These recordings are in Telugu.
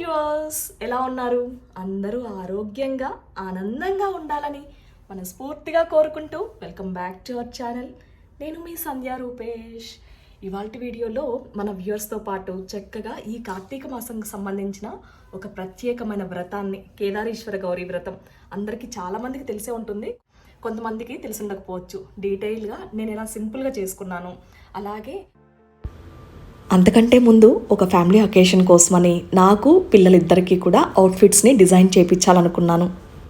వ్యూవర్స్, ఎలా ఉన్నారు? అందరూ ఆరోగ్యంగా ఆనందంగా ఉండాలని మనస్ఫూర్తిగా కోరుకుంటూ welcome back to our channel. నేను మీ సంధ్యా రూపేష్. ఇవాల్టి వీడియోలో మన వ్యూవర్స్తో పాటు చక్కగా ఈ కార్తీక మాసంకి సంబంధించిన ఒక ప్రత్యేకమైన వ్రతాన్ని, కేదారేశ్వర గౌరీ వ్రతం, అందరికీ చాలామందికి తెలిసే ఉంటుంది, కొంతమందికి తెలిసి ఉండకపోవచ్చు. డీటెయిల్గా నేను ఎలా సింపుల్గా చేసుకున్నాను, అలాగే అంతకంటే ముందు ఒక ఫ్యామిలీ అకేషన్ కోసమని నాకు పిల్లలిద్దరికీ కూడా అవుట్ఫిట్స్ని డిజైన్ చేయించాలనుకున్నాను.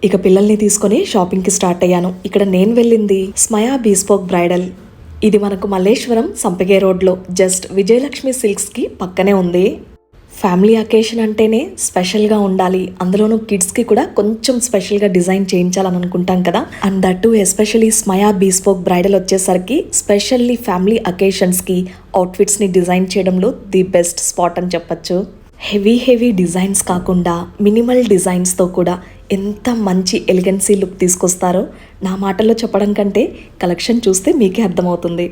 ఇక పిల్లల్ని తీసుకొని షాపింగ్కి స్టార్ట్ అయ్యాను. ఇక్కడ నేను వెళ్ళింది స్మయా బీస్పోక్ బ్రైడల్. ఇది మనకు మల్లేశ్వరం సంపగే రోడ్లో జస్ట్ విజయలక్ష్మి సిల్క్స్కి పక్కనే ఉంది. ఫ్యామిలీ అకేషన్ అంటేనే స్పెషల్గా ఉండాలి, అందులోనూ కిడ్స్కి కూడా కొంచెం స్పెషల్గా డిజైన్ చేయించాలని అనుకుంటాం కదా. And that to especially Smaya bespoke bridal వచ్చేసరికి స్పెషల్లీ ఫ్యామిలీ అకేషన్స్కి అవుట్ఫిట్స్ని డిజైన్ చేయడంలో ది బెస్ట్ స్పాట్ అని చెప్పచ్చు. హెవీ డిజైన్స్ కాకుండా మినిమల్ డిజైన్స్తో కూడా ఎంత మంచి ఎలిగెన్సీ లుక్ తీసుకొస్తారో నా మాటల్లో చెప్పడం కంటే కలెక్షన్ చూస్తే మీకే అర్థమవుతుంది.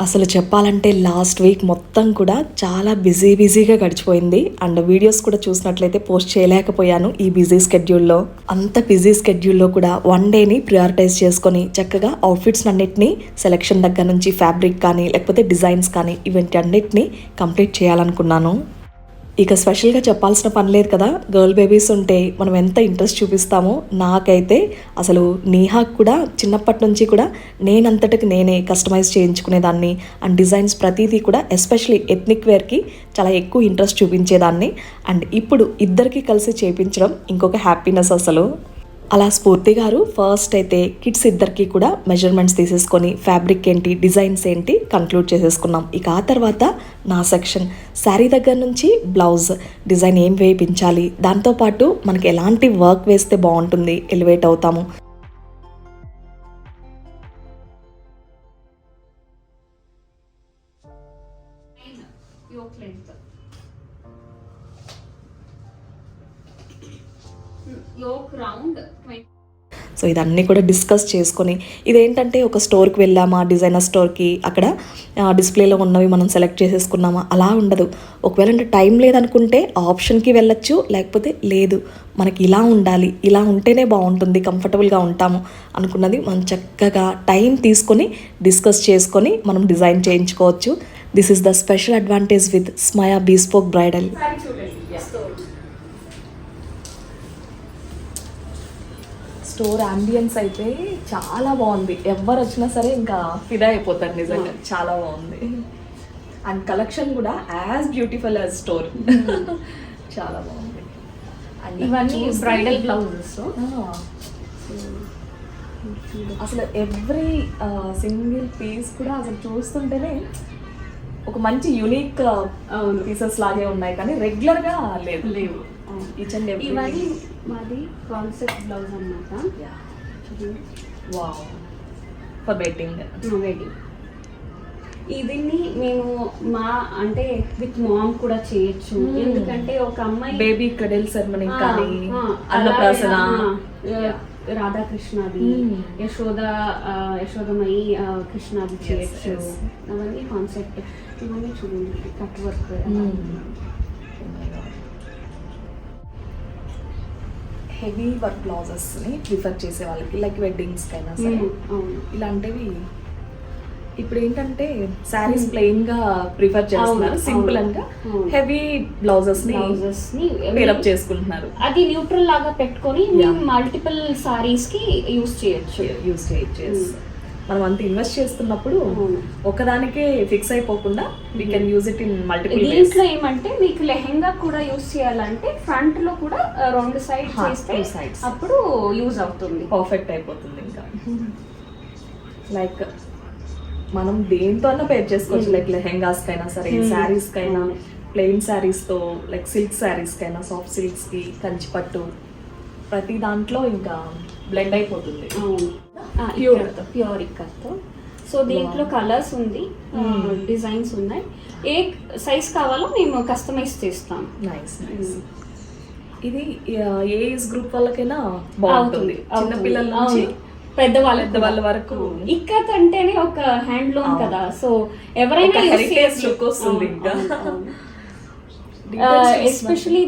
అసలు చెప్పాలంటే లాస్ట్ వీక్ మొత్తం కూడా చాలా బిజీగా గడిచిపోయింది. అండ్ వీడియోస్ కూడా చూసినట్లయితే పోస్ట్ చేయలేకపోయాను ఈ బిజీ స్కెడ్యూల్లో. అంత బిజీ స్కెడ్యూల్లో కూడా వన్ డేని ప్రియారిటైజ్ చేసుకొని చక్కగా అవుట్ఫిట్స్ అన్నిటినీ సెలెక్షన్ దగ్గర నుంచి ఫ్యాబ్రిక్ కానీ లేకపోతే డిజైన్స్ కానీ ఇవన్నీ అన్నిటినీ కంప్లీట్ చేయాలనుకున్నాను. ఇక స్పెషల్గా చెప్పాల్సిన పని లేదు కదా, గర్ల్ బేబీస్ ఉంటే మనం ఎంత ఇంట్రెస్ట్ చూపిస్తామో. నాకైతే అసలు నీహాకు కూడా చిన్నప్పటి నుంచి కూడా నేనంతటికి నేనే కస్టమైజ్ చేయించుకునేదాన్ని. అండ్ డిజైన్స్ ప్రతిదీ కూడా ఎస్పెషలీ ఎథ్నిక్ వేర్కి చాలా ఎక్కువ ఇంట్రెస్ట్ చూపించేదాన్ని. అండ్ ఇప్పుడు ఇద్దరికి కలిసి చేయించడం ఇంకొక హ్యాపీనెస్ అసలు. అలా స్ఫూర్తి గారు ఫస్ట్ అయితే కిడ్స్ ఇద్దరికి కూడా మెజర్మెంట్స్ తీసేసుకొని ఫ్యాబ్రిక్ ఏంటి, డిజైన్స్ ఏంటి కంక్లూడ్ చేసేసుకున్నాం. ఇక ఆ తర్వాత నా సెక్షన్ శారీ దగ్గర నుంచి బ్లౌజ్ డిజైన్ ఏం వేయించాలి, దాంతోపాటు మనకి ఎలాంటి వర్క్ వేస్తే బాగుంటుంది, ఎలివేట్ అవుతాము. సో ఇదన్నీ కూడా డిస్కస్ చేసుకొని, ఇదేంటంటే ఒక స్టోర్కి వెళ్ళామా, డిజైనర్ స్టోర్కి, అక్కడ డిస్ప్లేలో ఉన్నవి మనం సెలెక్ట్ చేసేసుకున్నామా, అలా ఉండదు. ఒకవేళ టైం లేదనుకుంటే ఆప్షన్కి వెళ్ళచ్చు, లేకపోతే లేదు మనకి ఇలా ఉండాలి, ఇలా ఉంటేనే బాగుంటుంది, కంఫర్టబుల్గా ఉంటాము అనుకున్నది మనం చక్కగా టైం తీసుకొని డిస్కస్ చేసుకొని మనం డిజైన్ చేయించుకోవచ్చు. This is the special advantage with Smaya bespoke bridal. Store ambience అయితే చాలా బాగుంది, ఎవరు వచ్చినా సరే ఇంకా ఫిదా అయిపోతారు, నిజంగా చాలా బాగుంది. అండ్ కలెక్షన్ కూడా యాజ్ బ్యూటిఫుల్ యాజ్ స్టోర్, చాలా బాగుంది. అండ్ ఇవన్నీ బ్రైడల్ బ్లౌజెస్. అసలు ఎవ్రీ సింగిల్ పీస్ కూడా అసలు చూస్తుంటేనే ఒక మంచి యూనిక్ పీసెస్ లాగే ఉన్నాయి, కానీ రెగ్యులర్గా లేవు. ఇవన్నీ మాది కాన్సెప్ట్ బ్లౌజ్ అన్నమాట. Wow, for wedding. దీన్ని మేము అంటే విత్ మామ్ కూడా చేయొచ్చు, ఎందుకంటే ఒక అమ్మాయి బేబీ క్రెడల్ సెరమనీ కానీ, అన్నప్రాసన, రాధాకృష్ణది, యశోదమయి కృష్ణది చేయొచ్చు. అవన్నీ కాన్సెప్ట్. ఇవన్నీ చూడండి కట్ వర్క్. హెవీ వర్క్ బ్లౌజెస్ని ప్రిఫర్ చేసే వాళ్ళకి, లైక్ వెడ్డింగ్స్కి అయినా సరే ఇలాంటివి. ఇప్పుడు ఏంటంటే శారీస్ ప్లెయిన్గా ప్రిఫర్ చేస్తున్నారు, సింపుల్ అంగా హెవీ బ్లౌజెస్ని పేరప్ చేసుకుంటున్నారు. అది న్యూట్రల్ లాగా పెట్టుకొని మల్టిపుల్ సారీస్కి యూస్ చేయొచ్చు. మనం అంత ఇన్వెస్ట్ చేస్తున్నప్పుడు ఒకదానికే ఫిక్స్ అయిపోకుండా we can use it in multiple. దీంట్లో ఏమంటే మీకు లెహెంగా కూడా యూజ్ చేయాలంటే ఫ్రంట్ లో కూడా రెండు సైడ్స్ చేస్తే అప్పుడు యూజ్ అవుతుంది, పర్ఫెక్ట్ అయిపోతుంది. ఇంకా లైక్ మనం దేంతో అన్నా పేర్ చేసుకోవచ్చు, లైక్ లెహెంగాస్ కైనా సరే, శారీస్ కైనా, ప్లెయిన్ శారీస్తో, లైక్ సిల్క్ శారీస్ కైనా, సాఫ్ట్ సిల్క్స్కి, కంచిపట్టు, ప్రతి దాంట్లో ఇంకా బ్లెండ్ అయిపోతుంది. ప్యూర్ ఇక్కత్తో. సో దీంట్లో కలర్స్ ఉంది, డిజైన్స్ ఉన్నాయి. ఏ సైజ్ కావాలో మేము కస్టమైజ్ చేస్తాం. నైస్. ఇది ఏ ఏజ్ గ్రూప్ వాళ్ళకైనా బాగుంటుంది, చిన్నపిల్లల నుంచి పెద్దవాళ్ళ వరకు. ఇక్కత్ అంటేనే ఒక హ్యాండ్లూమ్ కదా, సో ఎవరైనా హెరిటేజ్ లుక్ వస్తుంది. ఇంకా ఎస్పెషలీ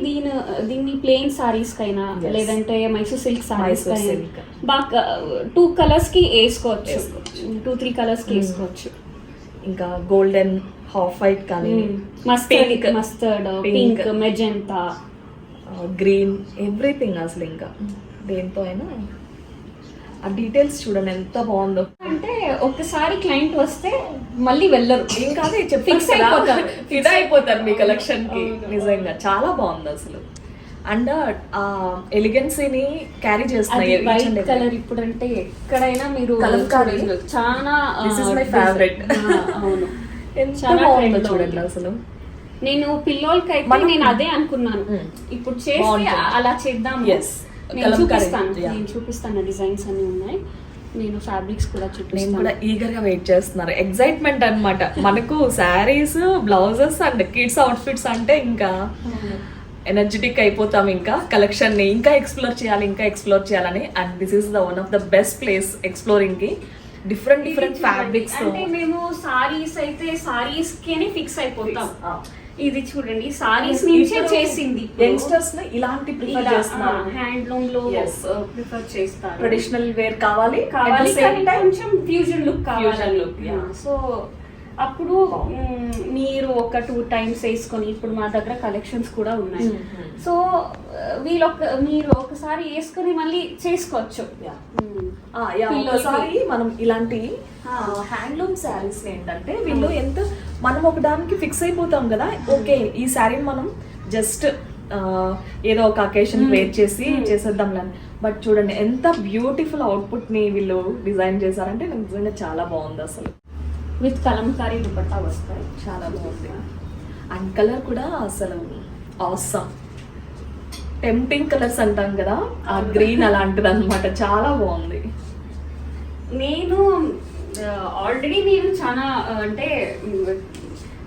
దీన్ని ప్లెయిన్ సారీస్ కైనా లేదంటే మైసూర్ సిల్క్ సారీస్ కైనా బాగా 2 కలర్స్ కి వేసుకోవచ్చు, 2-3 కలర్స్ కి వేసుకోవచ్చు. ఇంకా గోల్డెన్, హాఫ్ వైట్ కానీ, mustard, pink, magenta, green, everything. అసలు ఇంకా దేంతో అయినా ఆ డీటెయిల్స్ చూడండి ఎంత బాగుందో. అంటే ఒక్కసారి క్లయింట్ వస్తే మళ్ళీ వెళ్ళరు, ఏం కాదు ఫిక్స్ అయిపోతారు, ఫిదా అయిపోతారు మీ కలెక్షన్ కి. నిజంగా చాలా బాగుంది అసలు. అండ్ ఆ ఎలిగెన్సీని క్యారీ చేస్తున్నాయి. వైట్ కలర్ ఇప్పుడు అంటే ఎక్కడైనా మీరు కలంకారీ చాలా మై ఫేవరెట్. అవును, ఎంత బాగుందో చూడండి అసలు. నేను పిల్లోలకి అయితే నేను అదే అనుకున్నాను, ఇప్పుడు చేస్తే అలా చేద్దాం. నేను చూపిస్తాను డిజైన్స్ అన్ని ఉన్నాయి, నేను ఫ్యాబ్రిక్స్ కూడా చూపిస్తాను. కూడా ఈగర్ గా వెయిట్ చేస్తున్నారు, ఎక్సైట్మెంట్ అన్నమాట. మనకు saris, blouses and kids outfits అంటే ఇంకా ఎనర్జెటిక్ అయిపోతాం. ఇంకా కలెక్షన్ ని ఇంకా ఎక్స్ప్లోర్ చేయాలని. And this is the one of the best place exploring కి. Different fabrics. అంటే మేము సారీస్ అయితే సారీస్ కే ఫిక్స్ అయిపోతాం. ఇది చూడండి, సారీస్ నుంచే చేసింది. యంగ్స్టర్స్ ఇలాంటి ప్రిఫర్ చేస్తున్నారు, హ్యాండ్లూమ్ లో ప్రిఫర్ చేస్తారు. ట్రెడిషనల్ వేర్ కావాలి, కొంచెం ఫ్యూజన్ లుక్ కావాలి. సో అప్పుడు మీరు ఒక 2 times వేసుకొని, ఇప్పుడు మా దగ్గర కలెక్షన్స్ కూడా ఉన్నాయి. సో మీరు ఒకసారి వేసుకొని మళ్ళీ చేసుకోవచ్చు. ఒకసారి మనం ఇలాంటి హ్యాండ్లూమ్ శారీస్ ఏంటంటే వీళ్ళు ఎంత మనం ఒకదానికి ఫిక్స్ అయిపోతాం కదా. ఓకే, ఈ శారీని మనం జస్ట్ ఏదో ఒక అకేషన్ వేర్ చేసి చేసేద్దాం. బట్ చూడండి ఎంత బ్యూటిఫుల్ అవుట్పుట్ ని వీళ్ళు డిజైన్ చేశారంటే నిజంగా చాలా బాగుంది అసలు. విత్ కలంకారీ దుపట్టా వస్తాయి, చాలా బాగుంది. అండ్ కలర్ కూడా అసలు ఆసమ్, టెంప్టింగ్ కలర్స్ అంటాం కదా, ఆ గ్రీన్ అలాంటిది అనమాట. చాలా బాగుంది. నేను ఆల్రెడీ చాలా అంటే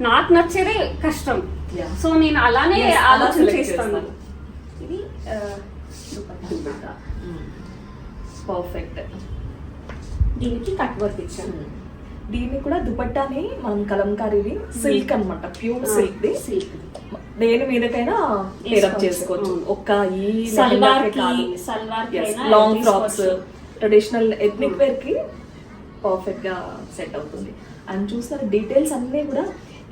నాకు నచ్చేదే కష్టం. సో నేను అలానే ఆలోచన చేస్తాను. ఇది దుపట్టా పర్ఫెక్ట్. దీనికి కట్ వర్క్ ఇచ్చాను. దీన్ని కూడా దుపట్టాని మనం కలంకారీది సిల్క్ అన్నమాట, ప్యూర్ సిల్క్ ది. దేని మీదకైనా పేరప్ చేసుకోవచ్చు. ఒక్క ఈ long frocks, traditional ethnic wear కి పర్ఫెక్ట్ గా సెట్ అవుతుంది. అండ్ చూస్తారు డీటెయిల్స్ అన్నీ కూడా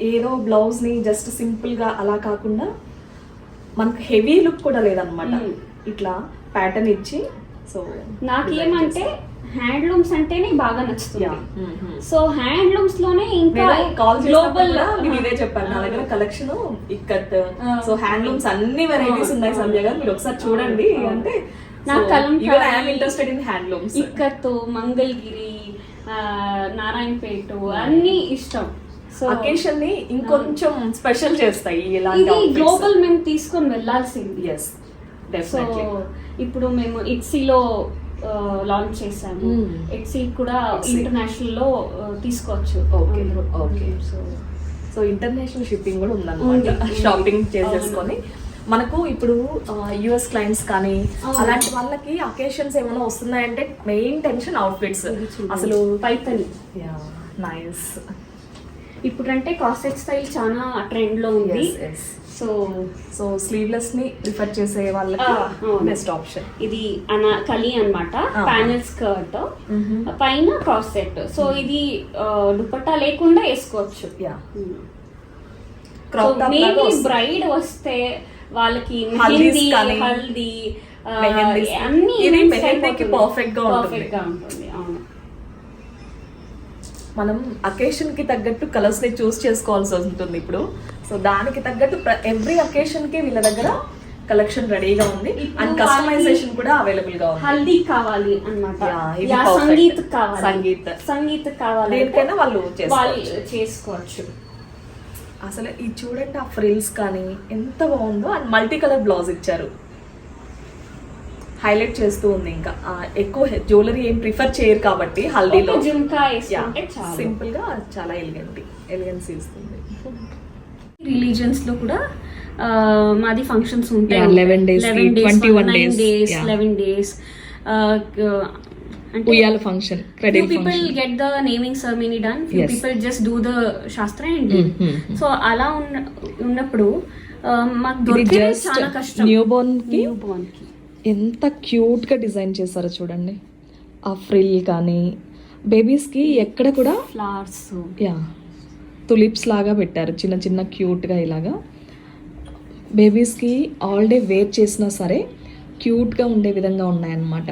ఏదో బ్లౌజ్ ని జస్ట్ సింపుల్ గా అలా కాకుండా మనకు హెవీ లుక్ కూడా లేదనమాట. ఇట్లా ప్యాటర్న్ ఇచ్చి. సో నాకేమంటే హ్యాండ్లూమ్స్ అంటేనే బాగా నచ్చుతుంది. సో హ్యాండ్లూమ్స్ లోనే ఇంకా గ్లోబల్ ఇదే చెప్పాను, నా దగ్గర కలెక్షన్ ఇక్కత్. సో హ్యాండ్లూమ్స్ అన్ని వెరైటీస్ ఉన్నాయి సంధ్య గారు, మీరు ఒకసారి చూడండి. అంటే interested in handlooms. Ikat, Mangalagiri, Narayanpet అన్ని ఇష్టం. సో అకేషన్ ని ఇంకొంచెం స్పెషల్ చేస్తాయి. ఇది గ్లోబల్ మేము తీసుకొని వెళ్ళాల్సింది. Yes definitely. ఇప్పుడు మేము ఇట్సీలో లాంచ్ చేశాము. ఎట్సీ కూడా ఇంటర్నేషనల్ లో తీసుకోవచ్చు. ఓకే. సో ఇంటర్నేషనల్ షిప్పింగ్ కూడా ఉందన్నమాట. షాపింగ్ చేసేసుకొని మనకు ఇప్పుడు యుఎస్ క్లయింట్స్ కానీ అలాంటి వాళ్ళకి అకేషన్స్ ఏమైనా వస్తున్నాయంటే మెయిన్ టెన్షన్ అవుట్ఫిట్స్. అసలు పైతని నైస్. ఇప్పుడంటే కాసెట్ స్టైల్ చాలా ట్రెండ్ లో ఉంది. సో స్లీవ్లెస్ ని ప్రిఫర్ చేసే వాళ్ళకి బెస్ట్ ఆప్షన్. ఇది కలి అన్నమాట, ప్యానెల్ స్కర్ట్, పైన కాసెట్. సో ఇది దుపట్టా లేకుండా వేసుకోవచ్చు. బ్రైడ్ వస్తే వాళ్ళకి హల్దీ అన్ని పర్ఫెక్ట్ గా ఉంటుంది. అవును, మనం అకేషన్ కి తగ్గట్టు కలర్స్ ని చూస్ చేసుకోవాల్సి ఉంటుంది ఇప్పుడు. సో దానికి తగ్గట్టు ఎవ్రీ అకేషన్ కి వీళ్ళ దగ్గర కలెక్షన్ రెడీగా ఉంది. అండ్ కస్టమైజేషన్ కూడా అవైలబుల్ గా ఉంది. హల్దీ కావాలి అన్నమాట, సంగీత్ కావాలి, దేనికైనా వాళ్ళు చేసుకోవచ్చు. అసలు ఇది చూడండి, ఆ ఫ్రిల్స్ కానీ ఎంత బాగుందో. అండ్ మల్టీ కలర్ బ్లౌజ్ ఇచ్చారు, హైలైట్ చేస్తూ ఉంది. ఇంకా ఎక్కువ జ్యువెలరీ ఏం ప్రిఫర్ చేయరు కాబట్టి హల్దీలో సింపుల్ గా చాలా ఎలిగెన్స్ ఇస్తుంది. రిలీజియన్స్ లో కూడా మాది ఫంక్షన్స్ ఉంటాయి. 11 days, 21 days, 11 days. Uyal function, few people get the naming ceremony done, few people just do the shastra and do. So అలా ఉన్నప్పుడు మాకు ఇది దొరికేదే జస్ట్ చాలా కష్టం. న్యూ బోర్న్ కి న్యూ బోర్న్ కి ఎంత క్యూట్ గా డిజైన్ చేశారో చూడండి. ఆ ఫ్రిల్ కానీ బేబీస్ కి ఎక్కడ కూడా ఫ్లవర్స్ యా తులిప్స్ లాగా పెట్టారు, చిన్న చిన్న క్యూట్గా ఇలాగా. బేబీస్కి ఆల్ డే వేర్ చేసినా సరే క్యూట్గా ఉండే విధంగా ఉన్నాయన్నమాట.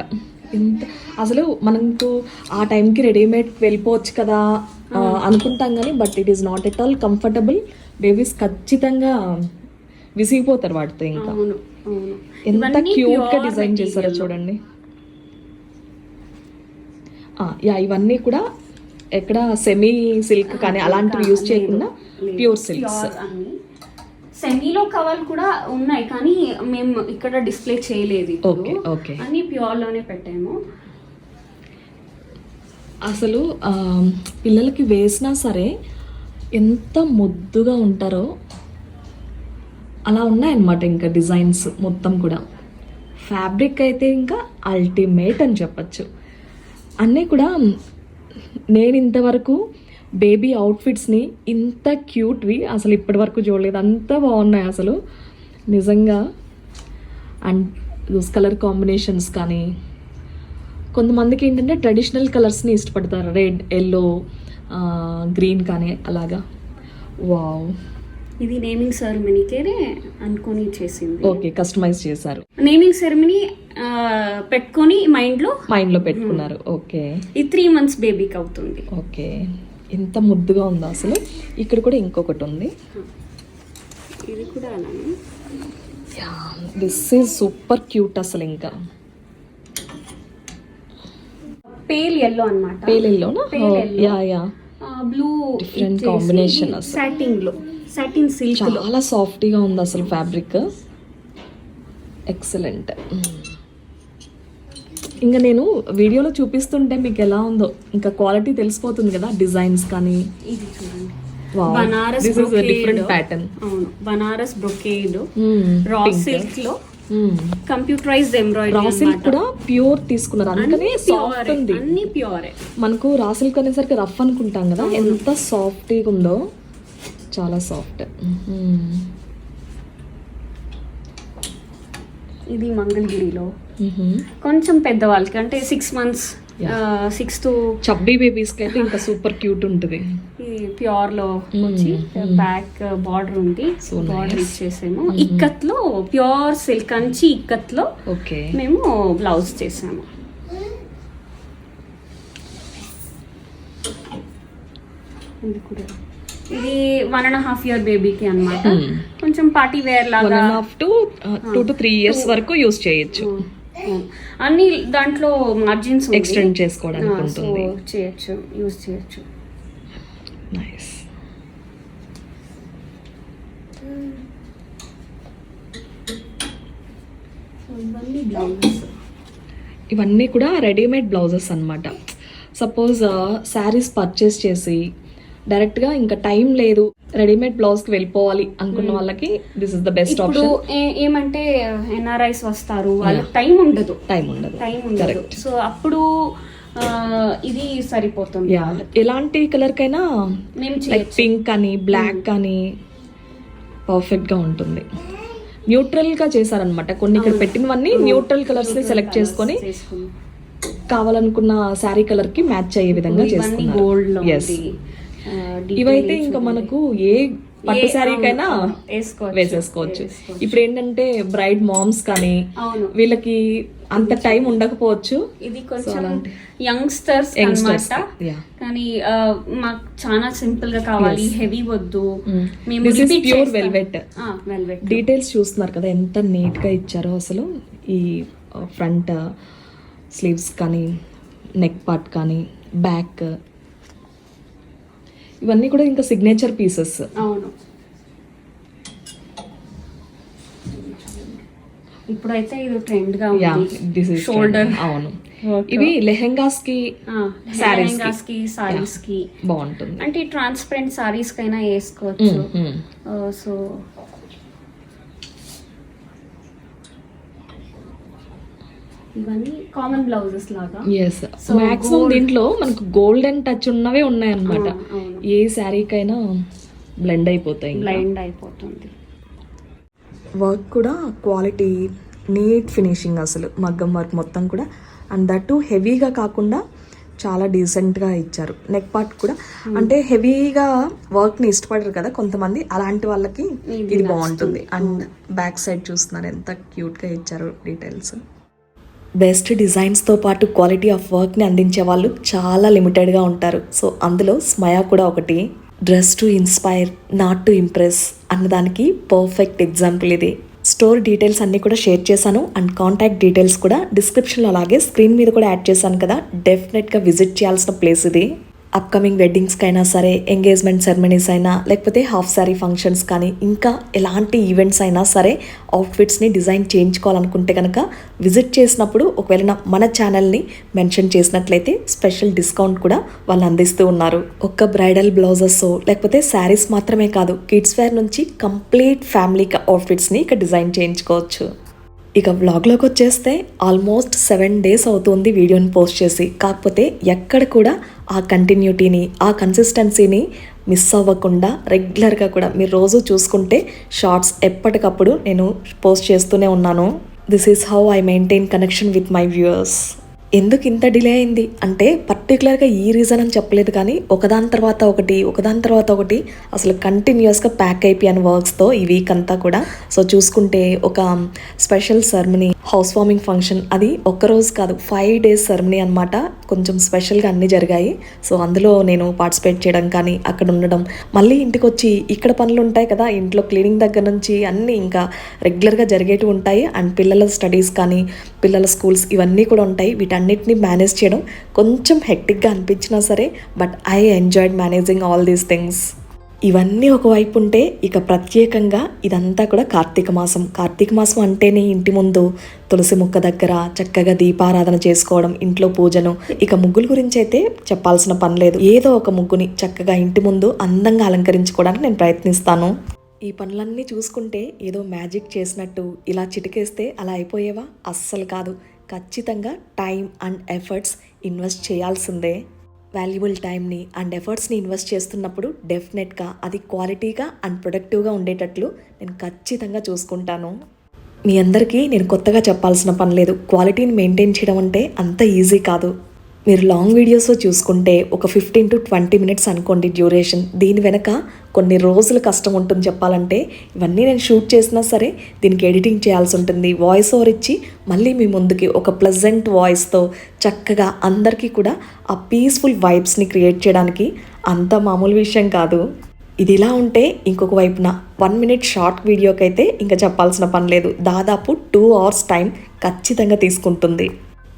ఇంత అసలు మనకు ఆ టైంకి రెడీమేడ్ వెళ్ళిపోవచ్చు కదా అనుకుంటాం కానీ but it is not at all comfortable. Babies ఖచ్చితంగా విసిగిపోతారు వాటితో. ఇంకా అవును అవును ఎంత క్యూట్గా డిజైన్ చేశారో చూడండి. యా ఇవన్నీ కూడా ఎక్కడ సెమీ సిల్క్ కానీ అలాంటివి యూజ్ చేయకుండా ప్యూర్ సిల్క్స్. సెమీలో కవర్ కూడా ఉన్నాయి కానీ మేము ఇక్కడ డిస్ప్లే చేయలేదు. ఓకే ఓకే అన్ని ప్యూర్ లోనే పెట్టాము. అసలు పిల్లలకి వేసినా సరే ఎంత ముద్దుగా ఉంటారో అలా ఉన్నాయన్నమాట. ఇంకా డిజైన్స్ మొత్తం కూడా ఫ్యాబ్రిక్ అయితే ఇంకా అల్టిమేట్ అని చెప్పచ్చు. అన్నీ కూడా నేను ఇంతవరకు బేబీ అవుట్ఫిట్స్ని ఇంత క్యూట్వి అసలు ఇప్పటి వరకు చూడలేదు. అంత బాగున్నాయి అసలు నిజంగా. అండ్ దోస్ కలర్ కాంబినేషన్స్ కానీ కొంతమందికి ఏంటంటే ట్రెడిషనల్ కలర్స్ని ఇష్టపడతారు, రెడ్ ఎల్లో గ్రీన్ కానీ అలాగా. వావ్, ఇది నేమింగ్ సెరమనీకే అనుకొని చేసింది. ఓకే కస్టమైజ్ చేశారు. నేమింగ్ సెరమనీ పెట్టుకొని మైండ్లో పెట్టుకున్నారు. ఓకే ఈ 3 months బేబీకి అవుతుంది. ఓకే ఎంత ముద్దుగా ఉందో అసలు. ఇక్కడ కూడా ఇంకొకటి ఉంది. ఇది కూడా అలానే. దిస్ ఈజ్ సూపర్ క్యూట్ అసలు. ఇంకా పేల్ ఎల్లో అన్నమాట. పేల్ ఎల్లోనా? Yeah yeah blue different combination అసలు. సాటిన్ సిల్క్ చాలా సాఫ్ట్గా ఉంది అసలు ఫ్యాబ్రిక్. ఎక్సలెంట్. ఇంకా నేను వీడియోలో చూపిస్తుంటే మీకు ఎలా ఉందో ఇంకా క్వాలిటీ తెలిసిపోతుంది కదా, డిజైన్స్ కానీ. ఇది చూడండి, Wow. Banaras This is a different pattern. అవును, బనారస్ బ్రొకేడ్ రా సిల్క్ లో కంప్యూటరైజ్డ్ ఎంబ్రాయిడరీ. రా సిల్క్ కూడా ప్యూర్ తీసుకున్నారు, అందుకనే సాఫ్ట్ ఉంది. అన్ని ప్యూర్. మనకు రా సిల్క్ అనేసరికి రఫ్ అనుకుంటాం కదా, ఎంత సాఫ్ట్గా ఉందో, చాలా సాఫ్ట్. ఇది మంగళగిరిలో కొంచెం పెద్దవాళ్ళకి అంటే 6 months 6 to చబ్బీ బేబీస్ కి అయితే ఇంకా సూపర్ క్యూట్ ఉంటుంది. ప్యూర్ లో వచ్చి బ్యాక్ బార్డర్ ఉంది, బార్డర్ ఇచ్చేసాము. ఇక్కత్ లో ప్యూర్ సిల్క్ కంచి ఇక్కత్ లో ఓకే మేము బ్లౌజ్ చేసాము. ఇది 1.5 year బేబీకి అన్నమాట. కొంచెం పార్టీ వేర్ లాగా 1.5 to 2 to 3 years వరకు యూస్ చేయొచ్చు. అన్ని దాంట్లో మార్జిన్స్ ఎక్స్టెండ్ చేసుకోవడానికి ఉంటుంది, చేయొచ్చు, యూస్ చేయొచ్చు. నైస్. ఇవన్నీ కూడా రెడీమేడ్ బ్లౌజెస్ అన్నమాట. సపోజ్ శారీస్ పర్చేస్ చేసి డైరెక్ట్గా ఇంకా టైం లేదు రెడీమేడ్ బ్లౌజ్కి వెళ్ళిపోవాలి అనుకున్న వాళ్ళకి this is the best option. ఏమంటే ఎన్ఆర్ఐస్ వస్తారు, వాళ్ళకి టైం ఉండదు. సో అప్పుడు ఇది సరిపోతుంది. ఎలాంటి కలర్ కైనా పింక్ కానీ బ్లాక్ కానీ పర్ఫెక్ట్ గా ఉంటుంది. న్యూట్రల్ గా చేశారనమాట. కొన్ని ఇక్కడ పెట్టినవన్నీ న్యూట్రల్ కలర్స్ ని సెలెక్ట్ చేసుకొని కావాలనుకున్న శారీ కలర్ కి మ్యాచ్ అయ్యే విధంగా చేసుకున్నారు. ఇవైతే ఇంకా మనకు ఏ పట్టు శారీకైనా వేసేసుకోవచ్చు. ఇప్పుడు ఏంటంటే బ్రైడ్ మామ్స్ కానీ వీళ్ళకి అంత టైం ఉండకపోవచ్చు. ఇది కొంచెం యంగ్స్టర్స్ అన్నమాట, కానీ మాకు చాలా సింపుల్ గా కావాలి, హెవీ వద్దు. Pure velvet. డీటెయిల్స్ చూస్తున్నారు కదా ఎంత నీట్ గా ఇచ్చారో అసలు. ఈ ఫ్రంట్ స్లీవ్స్ కానీ నెక్ పార్ట్ కానీ బ్యాక్ ఇవన్నీ కూడా ఇంకా సిగ్నేచర్ పీసెస్. అవును, ఇప్పుడైతే ఇది ట్రెండ్ గా ఉంది. షోల్డర్. అవును, ఇవి లెహెంగాస్ కి సారీస్ కి బాగుంటుంది. అంటే ట్రాన్స్పరెంట్ సారీస్ కైనా వేసుకోవచ్చు. సో ఇవన్నీ కామన్ బ్లౌజెస్ లాగా. మాక్సిమం దీంట్లో మనకు గోల్డెన్ టచ్ ఉన్నవే ఉన్నాయి అన్నమాట. ఏ శారీకైనా బ్లెండ్ అయిపోతుంది. వర్క్ కూడా క్వాలిటీ, నీట్ ఫినిషింగ్, అసలు మగ్గం వర్క్ మొత్తం కూడా. అండ్ దట్ హెవీగా కాకుండా చాలా డీసెంట్గా ఇచ్చారు. నెక్ పార్ట్ కూడా అంటే హెవీగా వర్క్ని ఇష్టపడరు కదా కొంతమంది, అలాంటి వాళ్ళకి ఇది బాగుంటుంది. అండ్ బ్యాక్ సైడ్ చూస్తున్నారు ఎంత క్యూట్గా ఇచ్చారు డీటెయిల్స్. బెస్ట్ డిజైన్స్తో పాటు క్వాలిటీ ఆఫ్ వర్క్ని అందించే వాళ్ళు చాలా లిమిటెడ్గా ఉంటారు. సో అందులో స్మయా కూడా ఒకటి. Dress to inspire, not to impress అన్నదానికి పర్ఫెక్ట్ ఎగ్జాంపుల్ ఇది. స్టోర్ డీటెయిల్స్ అన్నీ కూడా షేర్ చేశాను. అండ్ కాంటాక్ట్ డీటెయిల్స్ కూడా డిస్క్రిప్షన్లో అలాగే స్క్రీన్ మీద కూడా యాడ్ చేశాను కదా. డెఫినెట్గా విజిట్ చేయాల్సిన ప్లేస్ ఇది. అప్కమింగ్ వెడ్డింగ్స్కి అయినా సరే, ఎంగేజ్మెంట్ సెరమనీస్ అయినా, లేకపోతే హాఫ్ శారీ ఫంక్షన్స్ కానీ, ఇంకా ఎలాంటి ఈవెంట్స్ అయినా సరే అవుట్ఫిట్స్ని డిజైన్ చేయించుకోవాలనుకుంటే కనుక విజిట్ చేసినప్పుడు ఒకవేళ మన ఛానల్ని మెన్షన్ చేసినట్లయితే స్పెషల్ డిస్కౌంట్ కూడా వాళ్ళు అందిస్తూ ఉన్నారు. ఒక్క బ్రైడల్ బ్లౌజెస్ లేకపోతే శారీస్ మాత్రమే కాదు, కిడ్స్ వేర్ నుంచి కంప్లీట్ ఫ్యామిలీ అవుట్ఫిట్స్ని ఇక్కడ డిజైన్ చేయించుకోవచ్చు. ఇక వ్లాగ్లోకి వచ్చేస్తే ఆల్మోస్ట్ 7 days అవుతుంది వీడియోని పోస్ట్ చేసి. కాకపోతే ఎక్కడ కూడా ఆ కంటిన్యూటీని, ఆ కన్సిస్టెన్సీని మిస్ అవ్వకుండా రెగ్యులర్గా కూడా మీరు రోజు చూసుకుంటే షార్ట్స్ ఎప్పటికప్పుడు నేను పోస్ట్ చేస్తూనే ఉన్నాను. This is how I maintain connection with my viewers. ఎందుకు ఇంత డిలే అయింది అంటే పర్టికులర్గా ఈ రీజన్ అని చెప్పలేదు, కానీ ఒకదాని తర్వాత ఒకటి అసలు కంటిన్యూస్గా ప్యాక్ అయిపోయాను వర్క్స్తో ఈ వీక్ అంతా కూడా. సో చూసుకుంటే ఒక special ceremony, house warming function, అది ఒక్కరోజు కాదు 5 days సెరమనీ అనమాట. కొంచెం స్పెషల్గా అన్నీ జరిగాయి. సో అందులో నేను పార్టిసిపేట్ చేయడం కానీ, అక్కడ ఉండడం, మళ్ళీ ఇంటికి వచ్చి ఇక్కడ పనులు ఉంటాయి కదా, ఇంట్లో క్లీనింగ్ దగ్గర నుంచి అన్నీ ఇంకా రెగ్యులర్గా జరిగేటివి ఉంటాయి. అండ్ పిల్లల స్టడీస్ కానీ, పిల్లల స్కూల్స్ ఇవన్నీ కూడా ఉంటాయి. వీటన్నిటిని మేనేజ్ చేయడం కొంచెం హెక్టిక్గా అనిపించినా సరే, but I enjoyed managing all these things. ఇవన్నీ ఒకవైపు ఉంటే ఇక ప్రత్యేకంగా ఇదంతా కూడా కార్తీక మాసం అంటేనే ఇంటి ముందు తులసి మొక్క దగ్గర చక్కగా దీపారాధన చేసుకోవడం, ఇంట్లో పూజను. ఇక ముగ్గుల గురించి అయితే చెప్పాల్సిన పని లేదు. ఏదో ఒక ముగ్గుని చక్కగా ఇంటి ముందు అందంగా అలంకరించుకోవడానికి నేను ప్రయత్నిస్తాను. ఈ పనులన్నీ చూసుకుంటే ఏదో మ్యాజిక్ చేసినట్టు ఇలా చిటికేస్తే అలా అయిపోయేవా? అస్సలు కాదు. ఖచ్చితంగా టైం అండ్ ఎఫర్ట్స్ ఇన్వెస్ట్ చేయాల్సిందే. వాల్యుబుల్ టైంని అండ్ ఎఫర్ట్స్ని ఇన్వెస్ట్ చేస్తున్నప్పుడు డెఫినెట్గా అది క్వాలిటీగా అండ్ ప్రొడక్టివ్గా ఉండేటట్లు నేను ఖచ్చితంగా చూసుకుంటాను. మీ అందరికీ నేను కొత్తగా చెప్పాల్సిన పని లేదు. క్వాలిటీని మెయింటైన్ చేయడం అంటే అంత ఈజీ కాదు. మీరు లాంగ్ వీడియోస్ చూసుకుంటే ఒక 15 to 20 minutes అనుకోండి డ్యూరేషన్. దీని వెనక కొన్ని రోజులు కష్టం ఉంటుంది చెప్పాలంటే. ఇవన్నీ నేను షూట్ చేసినా సరే దీనికి ఎడిటింగ్ చేయాల్సి ఉంటుంది, వాయిస్ ఓవర్ ఇచ్చి మళ్ళీ మీ ముందుకి ఒక ప్లెజెంట్ వాయిస్తో చక్కగా అందరికీ కూడా ఆ పీస్ఫుల్ వైబ్స్ని క్రియేట్ చేయడానికి అంత మామూలు విషయం కాదు. ఇది ఇలా ఉంటే ఇంకొక వైపున 1 minute షార్ట్ వీడియోకైతే ఇంకా చెప్పాల్సిన పని లేదు. దాదాపు 2 hours టైం ఖచ్చితంగా తీసుకుంటుంది.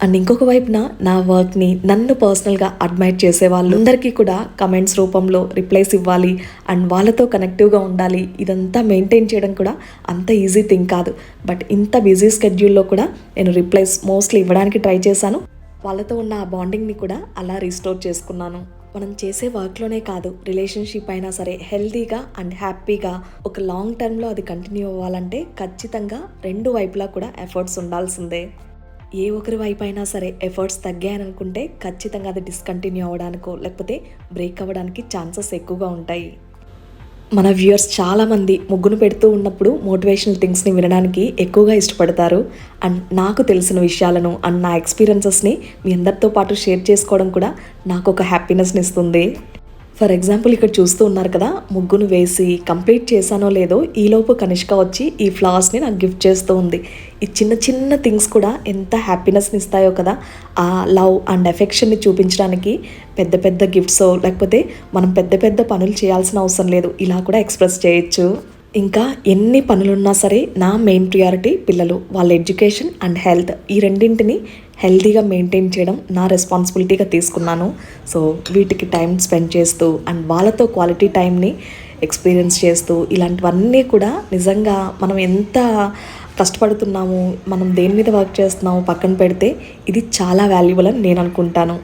అండ్ ఇంకొక వైపున నా వర్క్ని నన్ను పర్సనల్గా అడ్మైర్ చేసే వాళ్ళందరికీ కూడా కమెంట్స్ రూపంలో రిప్లైస్ ఇవ్వాలి అండ్ వాళ్ళతో కనెక్టివ్గా ఉండాలి. ఇదంతా మెయింటైన్ చేయడం కూడా అంత ఈజీ థింగ్ కాదు. బట్ ఇంత బిజీ స్కెడ్యూల్లో కూడా నేను రిప్లైస్ మోస్ట్లీ ఇవ్వడానికి ట్రై చేశాను. వాళ్ళతో ఉన్న ఆ బాండింగ్ని కూడా అలా రీస్టోర్ చేసుకున్నాను. మనం చేసే వర్క్లోనే కాదు, రిలేషన్షిప్ అయినా సరే హెల్తీగా అండ్ హ్యాపీగా ఒక లాంగ్ టర్మ్లో అది కంటిన్యూ అవ్వాలంటే ఖచ్చితంగా 2 వైపులా కూడా ఎఫర్ట్స్ ఉండాల్సిందే. ఏ ఒకరి వైపు అయినా సరే ఎఫర్ట్స్ తగ్గాయని అనుకుంటే ఖచ్చితంగా అది డిస్కంటిన్యూ అవ్వడానికో లేకపోతే బ్రేక్ అవ్వడానికి ఛాన్సెస్ ఎక్కువగా ఉంటాయి. మన వ్యూయర్స్ చాలామంది ముగ్గును పెడుతూ ఉన్నప్పుడు మోటివేషనల్ థింగ్స్ని వినడానికి ఎక్కువగా ఇష్టపడతారు. అండ్ నాకు తెలిసిన విషయాలను అండ్ నా ఎక్స్పీరియన్సెస్ని మీ అందరితో పాటు షేర్ చేసుకోవడం కూడా నాకు ఒక హ్యాపీనెస్ని ఇస్తుంది. ఫర్ ఎగ్జాంపుల్ ఇక్కడ చూస్తూ ఉన్నారు కదా, ముగ్గును వేసి కంప్లీట్ చేశానో లేదో ఈలోపు కనిష్క వచ్చి ఈ ఫ్లవర్స్ని నాకు గిఫ్ట్ చేస్తూ ఉంది. ఈ చిన్న చిన్న థింగ్స్ కూడా ఎంత హ్యాపీనెస్ని ఇస్తాయో కదా. ఆ లవ్ అండ్ ఎఫెక్షన్ని చూపించడానికి పెద్ద పెద్ద గిఫ్ట్స్ లేకపోతే మనం పెద్ద పెద్ద పనులు చేయాల్సిన అవసరం లేదు, ఇలా కూడా ఎక్స్ప్రెస్ చేయొచ్చు. ఇంకా ఎన్ని పనులున్నా సరే నా మెయిన్ ప్రియారిటీ పిల్లలు, వాళ్ళ ఎడ్యుకేషన్ అండ్ హెల్త్, ఈ రెండింటిని హెల్తీగా మెయింటైన్ చేయడం నా రెస్పాన్సిబిలిటీగా తీసుకున్నాను. సో వీటికి టైం స్పెండ్ చేస్తూ అండ్ వాళ్ళతో క్వాలిటీ టైంని ఎక్స్పీరియన్స్ చేస్తూ ఇలాంటివన్నీ కూడా నిజంగా మనం ఎంత కష్టపడుతున్నాము, మనం దేని మీద వర్క్ చేస్తున్నాము పక్కన పెడితే ఇది చాలా వాల్యుబుల్ అని నేను అనుకుంటాను.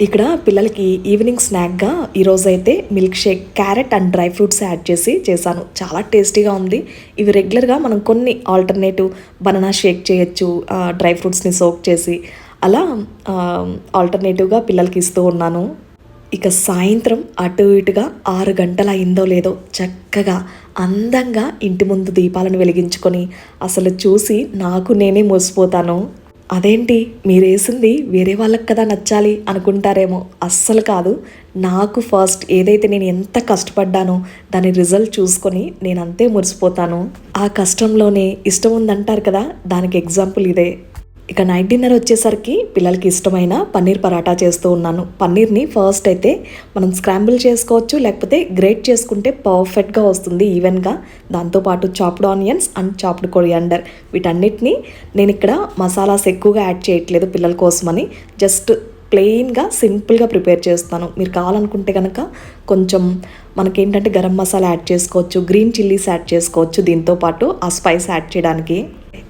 ఇక్కడ పిల్లలకి ఈవినింగ్ స్నాక్గా ఈరోజు అయితే milk shake, carrot and dry fruits add చేసి చేశాను. చాలా టేస్టీగా ఉంది. ఇవి రెగ్యులర్గా మనం కొన్ని ఆల్టర్నేటివ్ బనానా షేక్ చేయొచ్చు, డ్రై ఫ్రూట్స్ని సోక్ చేసి, అలా ఆల్టర్నేటివ్గా పిల్లలకి ఇస్తూ ఉన్నాను. ఇక సాయంత్రం అటు ఇటుగా 6 గంటలు అయిందో లేదో చక్కగా అందంగా ఇంటి ముందు దీపాలను వెలిగించుకొని అసలు చూసి నాకు నేనే మురిసిపోతాను. అదేంటి మీరేసింది వేరే వాళ్ళకి కదా నచ్చాలి అనుకుంటారేమో, అస్సలు కాదు. నాకు ఫస్ట్ ఏదైతే నేను ఎంత కష్టపడ్డానో దాని రిజల్ట్ చూసుకొని నేను అంతే మురిసిపోతాను. ఆ కష్టంలోనే ఇష్టం ఉందంటారు కదా, దానికి ఎగ్జాంపుల్ ఇదే. ఇక నైట్ డిన్నర్ వచ్చేసరికి పిల్లలకి ఇష్టమైన పన్నీర్ పరాటా చేస్తూ ఉన్నాను. పన్నీర్ని ఫస్ట్ అయితే మనం స్క్రాంబుల్ చేసుకోవచ్చు, లేకపోతే గ్రేట్ చేసుకుంటే పర్ఫెక్ట్గా వస్తుంది ఈవెన్గా. దాంతోపాటు chopped onions and chopped coriander, వీటన్నిటిని నేను ఇక్కడ మసాలాస్ ఎక్కువగా యాడ్ చేయట్లేదు పిల్లల కోసమని, జస్ట్ ప్లెయిన్గా సింపుల్గా ప్రిపేర్ చేస్తాను. మీరు కావాలనుకుంటే కనుక కొంచెం మనకేంటంటే గరం మసాలా యాడ్ చేసుకోవచ్చు, గ్రీన్ చిల్లీస్ యాడ్ చేసుకోవచ్చు, దీంతోపాటు ఆ స్పైస్ యాడ్ చేయడానికి.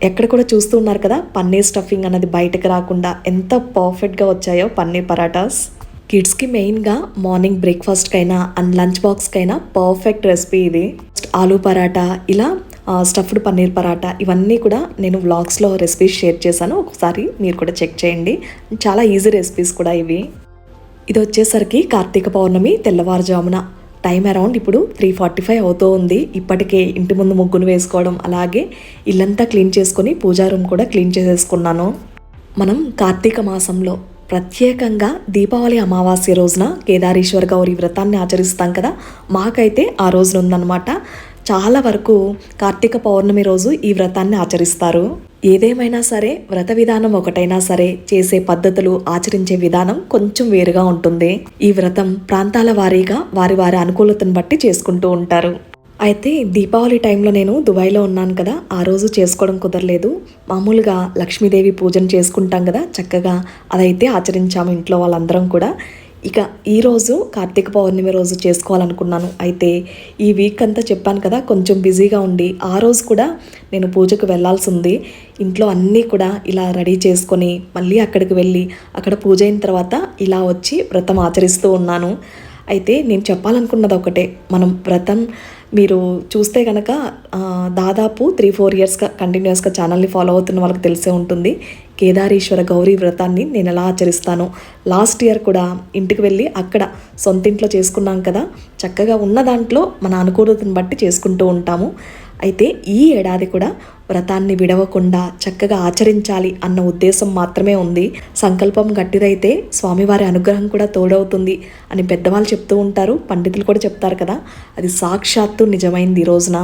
ఎక్కడ కూడా చూస్తూ ఉన్నారు కదా పన్నీర్ స్టఫింగ్ అన్నది బయటకు రాకుండా ఎంత పర్ఫెక్ట్గా వచ్చాయో పన్నీర్ పరాటాస్. కిడ్స్కి మెయిన్గా మార్నింగ్ బ్రేక్ఫాస్ట్కైనా అండ్ లంచ్ బాక్స్కైనా పర్ఫెక్ట్ రెసిపీ ఇది. ఆలూ పరాటా, ఇలా స్టఫ్డ్ పన్నీర్ పరాటా, ఇవన్నీ కూడా నేను వ్లాగ్స్లో రెసిపీస్ షేర్ చేశాను, ఒకసారి మీరు కూడా చెక్ చేయండి. చాలా ఈజీ రెసిపీస్ కూడా ఇవి. ఇది వచ్చేసరికి కార్తీక పౌర్ణమి తెల్లవారుజామున, టైం అరౌండ్ ఇప్పుడు 3:45 అవుతూ ఉంది. ఇప్పటికే ఇంటి ముందు ముగ్గును వేసుకోవడం, అలాగే ఇల్లంతా క్లీన్ చేసుకొని పూజా రూమ్ కూడా క్లీన్ చేసేసుకున్నాను. మనం కార్తీక మాసంలో ప్రత్యేకంగా దీపావళి అమావాస్య రోజున కేదారేశ్వర గౌరీ వ్రతాన్ని ఆచరిస్తాం కదా, మాకైతే ఆ రోజున ఉందన్నమాట. చాలా వరకు కార్తీక పౌర్ణమి రోజు ఈ వ్రతాన్ని ఆచరిస్తారు. ఏదేమైనా సరే వ్రత విధానం ఒకటైనా సరే చేసే పద్ధతులు, ఆచరించే విధానం కొంచెం వేరుగా ఉంటుంది. ఈ వ్రతం ప్రాంతాల వారీగా వారి వారి అనుకూలతను బట్టి చేసుకుంటూ ఉంటారు. అయితే దీపావళి టైంలో నేను దుబాయ్లో ఉన్నాను కదా, ఆ రోజు చేసుకోవడం కుదరలేదు. మామూలుగా లక్ష్మీదేవి పూజను చేసుకుంటాం కదా, చక్కగా అదైతే ఆచరించాము ఇంట్లో వాళ్ళందరం కూడా. ఇక ఈరోజు కార్తీక పౌర్ణమి రోజు చేసుకోవాలనుకున్నాను. అయితే ఈ వీక్ అంతా చెప్పాను కదా కొంచెం బిజీగా ఉండి, ఆ రోజు కూడా నేను పూజకు వెళ్ళాల్సి ఉంది. ఇంట్లో అన్నీ కూడా ఇలా రెడీ చేసుకొని మళ్ళీ అక్కడికి వెళ్ళి అక్కడ పూజ అయిన తర్వాత ఇలా వచ్చి వ్రతం ఆచరిస్తూ ఉన్నాను. అయితే నేను చెప్పాలనుకున్నది ఒకటే, మనం వ్రతం మీరు చూస్తే కనుక దాదాపు 3-4 ఇయర్స్గా కంటిన్యూస్గా ఛానల్ని ఫాలో అవుతున్న వాళ్ళకి తెలిసే ఉంటుంది. కేదారేశ్వర గౌరీ వ్రతాన్ని నేను ఎలా ఆచరిస్తాను. లాస్ట్ ఇయర్ కూడా ఇంటికి వెళ్ళి అక్కడ సొంత ఇంట్లో చేసుకున్నాం కదా, చక్కగా ఉన్న దాంట్లో మన అనుకూలతను బట్టి చేసుకుంటూ ఉంటాము. అయితే ఈ ఏడాది కూడా వ్రతాన్ని విడవకుండా చక్కగా ఆచరించాలి అన్న ఉద్దేశం మాత్రమే ఉంది. సంకల్పం గట్టిదైతే స్వామివారి అనుగ్రహం కూడా తోడవుతుంది అని పెద్దవాళ్ళు చెప్తూ ఉంటారు, పండితులు కూడా చెప్తారు కదా, అది సాక్షాత్తు నిజమైంది ఈ రోజున.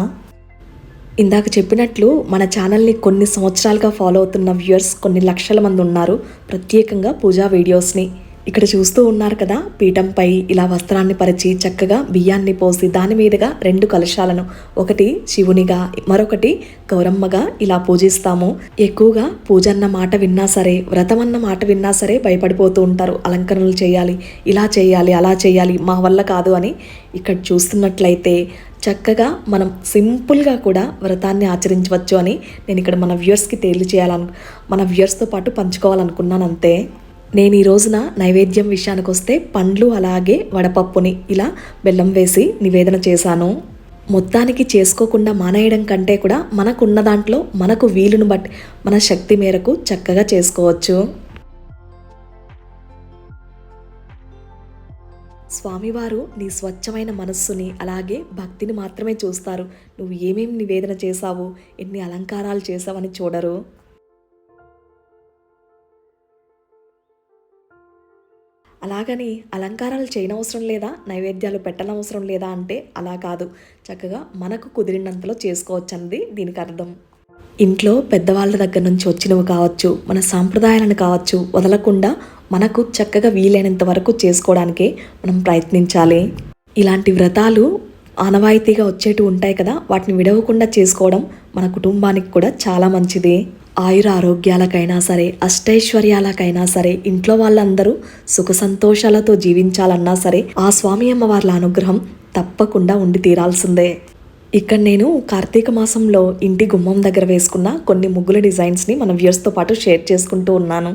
ఇందాక చెప్పినట్లు మన ఛానల్ని కొన్ని సంవత్సరాలుగా ఫాలో అవుతున్న వ్యూయర్స్ కొన్ని లక్షల మంది ఉన్నారు, ప్రత్యేకంగా పూజా వీడియోస్ని. ఇక్కడ చూస్తూ ఉన్నారు కదా, పీఠంపై ఇలా వస్త్రాన్ని పరిచి చక్కగా బియ్యాన్ని పోసి దాని మీదుగా 2 కలశాలను, ఒకటి శివునిగా మరొకటి గౌరమ్మగా ఇలా పూజిస్తాము. ఎక్కువగా పూజ అన్న మాట విన్నా సరే, వ్రతం అన్న మాట విన్నా సరే భయపడిపోతూ ఉంటారు. అలంకరణలు చేయాలి, ఇలా చేయాలి, అలా చేయాలి, మా వల్ల కాదు అని. ఇక్కడ చూస్తున్నట్లయితే చక్కగా మనం సింపుల్గా కూడా వ్రతాన్ని ఆచరించవచ్చు అని నేను ఇక్కడ మన వ్యూయర్స్కి మన వ్యూయర్స్తో పాటు పంచుకోవాలనుకున్నాను అంతే. నేను ఈ రోజున నైవేద్యం విషయానికి వస్తే పండ్లు అలాగే వడపప్పుని ఇలా బెల్లం వేసి నివేదన చేశాను. మొత్తానికి చేసుకోకుండా మానేయడం కంటే కూడా మనకున్న దాంట్లో మనకు వీలును బట్టి మన శక్తి మేరకు చక్కగా చేసుకోవచ్చు. స్వామివారు నీ స్వచ్ఛమైన మనస్సుని అలాగే భక్తిని మాత్రమే చూస్తారు. నువ్వు ఏమేమి నివేదన చేశావు, ఎన్ని అలంకారాలు చేసావని చూడరు. అలాగని అలంకారాలు చేయనవసరం లేదా, నైవేద్యాలు పెట్టనవసరం లేదా అంటే అలా కాదు, చక్కగా మనకు కుదిరినంతలో చేసుకోవచ్చు అన్నది దీనికి అర్థం. ఇంట్లో పెద్దవాళ్ళ దగ్గర నుంచి వచ్చినవి కావచ్చు, మన సాంప్రదాయాలను కావచ్చు వదలకుండా మనకు చక్కగా వీలైనంత వరకు చేసుకోవడానికే మనం ప్రయత్నించాలి. ఇలాంటి వ్రతాలు ఆనవాయితీగా వచ్చేటి ఉంటాయి కదా, వాటిని విడవకుండా చేసుకోవడం మన కుటుంబానికి కూడా చాలా మంచిది. ఆయుర ఆరోగ్యాలకైనా సరే, అష్టైశ్వర్యాలకైనా సరే, ఇంట్లో వాళ్ళందరూ సుఖ సంతోషాలతో జీవించాలన్నా సరే ఆ స్వామి అమ్మవార్ల అనుగ్రహం తప్పకుండా ఉండి తీరాల్సిందే. ఇక్కడ నేను కార్తీక మాసంలో ఇంటి గుమ్మం దగ్గర వేసుకున్న కొన్ని ముగ్గుల డిజైన్స్ని మన వ్యూయర్స్తో పాటు షేర్ చేసుకుంటూ ఉన్నాను.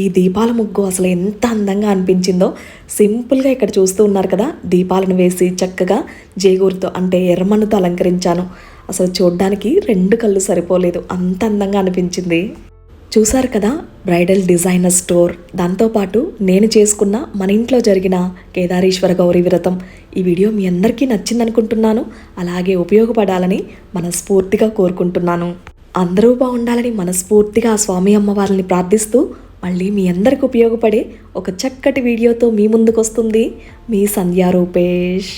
ఈ దీపాల ముగ్గు అసలు ఎంత అందంగా అనిపించిందో. సింపుల్గా ఇక్కడ చూస్తూ ఉన్నారు కదా, దీపాలను వేసి చక్కగా జేగూరుతో అంటే ఎర్రమన్నుతో అలంకరించాను. అసలు చూడ్డానికి 2 కళ్ళు సరిపోలేదు, అంత అందంగా అనిపించింది. చూసారు కదా బ్రైడల్ డిజైనర్ స్టోర్, దాంతోపాటు నేను చేసుకున్న మన ఇంట్లో జరిగిన కేదారేశ్వర గౌరీ వ్రతం. ఈ వీడియో మీ అందరికీ నచ్చిందనుకుంటున్నాను, అలాగే ఉపయోగపడాలని మనస్ఫూర్తిగా కోరుకుంటున్నాను. అందరూ బాగుండాలని మనస్ఫూర్తిగా ఆ స్వామి అమ్మవారిని ప్రార్థిస్తూ మళ్ళీ మీ అందరికి ఉపయోగపడే ఒక చక్కటి వీడియోతో మీ ముందుకు వస్తుంది మీ సంధ్యా రూపేష్.